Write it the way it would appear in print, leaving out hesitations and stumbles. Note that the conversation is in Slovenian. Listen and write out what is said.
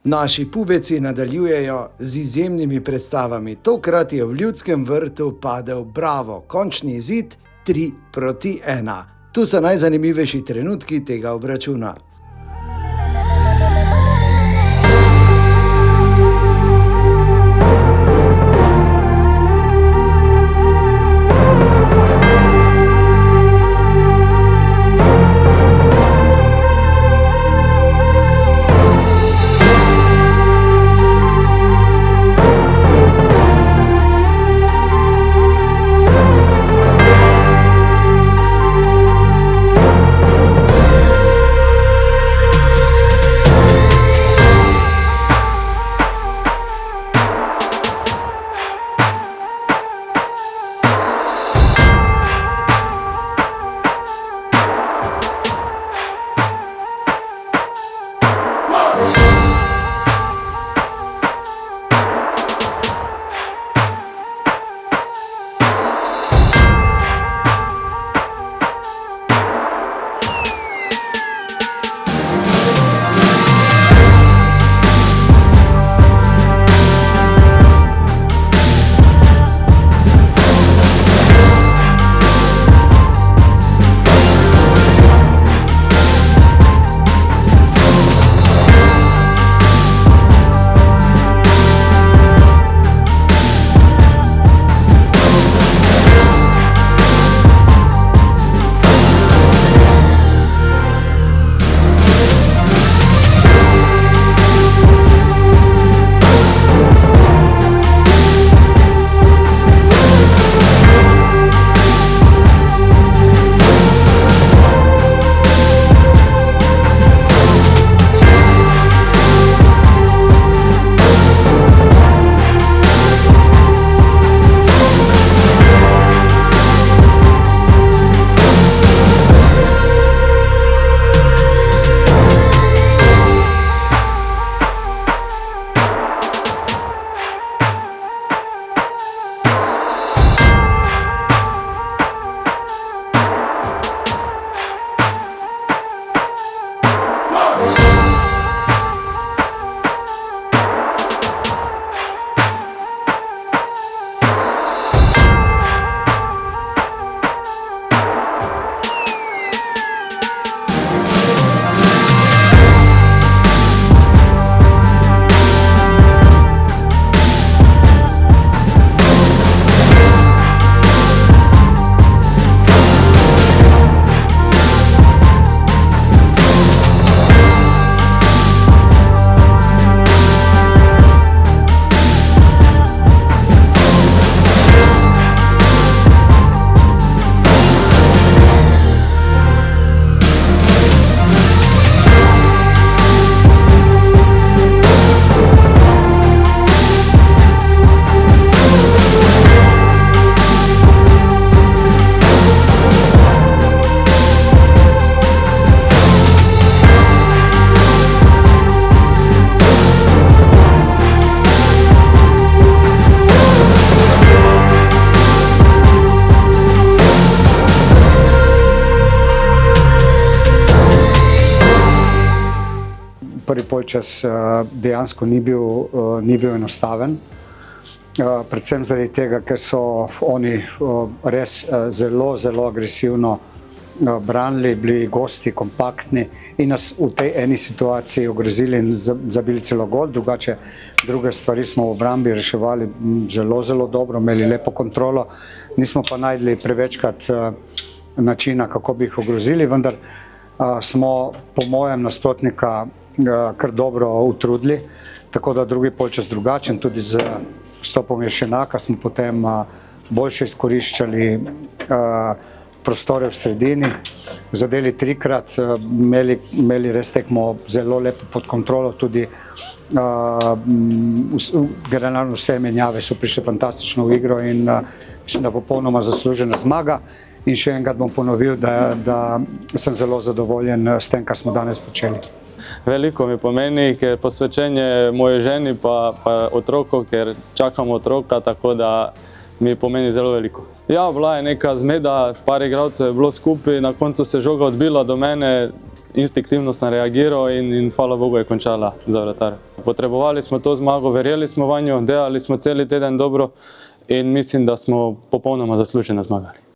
Naši pubeci nadaljujejo z izjemnimi predstavami. Tokrat je v Ljudskem vrtu padel Bravo, končni izid 3-1. Tu so najzanimivejši trenutki tega obračuna. Prvi polčas dejansko ni bil enostaven. Predvsem zaradi tega, ker so oni res zelo agresivno branili, bili gosti, kompaktni in nas v tej eni situaciji ogrozili in zabili celo gol. Druge stvari smo v obrambi reševali zelo dobro, imeli lepo kontrolo. Nismo pa najdli prevečkrat načina, kako bi jih ogrozili, vendar smo po mojem nasprotnika kar dobro utrudili, tako da drugi polčas drugačen, tudi z vstopom Ješenaka smo potem boljše izkoriščali prostore v sredini, zadeli trikrat, imeli res tekmo zelo lepo pod kontrolo, tudi generalno vse menjave so prišle fantastično v igro in mislim, da popolnoma zaslužena zmaga. In še enkrat bom ponovil, da sem zelo zadovoljen s tem, kar smo danes počeli. Veliko mi pomeni, ker posvečenje moje ženi pa otroku, ker čakamo otroka, tako da mi pomeni zelo veliko. Ja, bila je neka zmeda, par igralcev je bilo skupaj, na koncu se žoga odbila do mene instinktivno sem reagiral in hvala Bogu je končala za vratarja. Potrebovali smo to zmago, verjeli smo vanjo, delali smo celi teden dobro in mislim, da smo popolnoma zasluženo zmagali.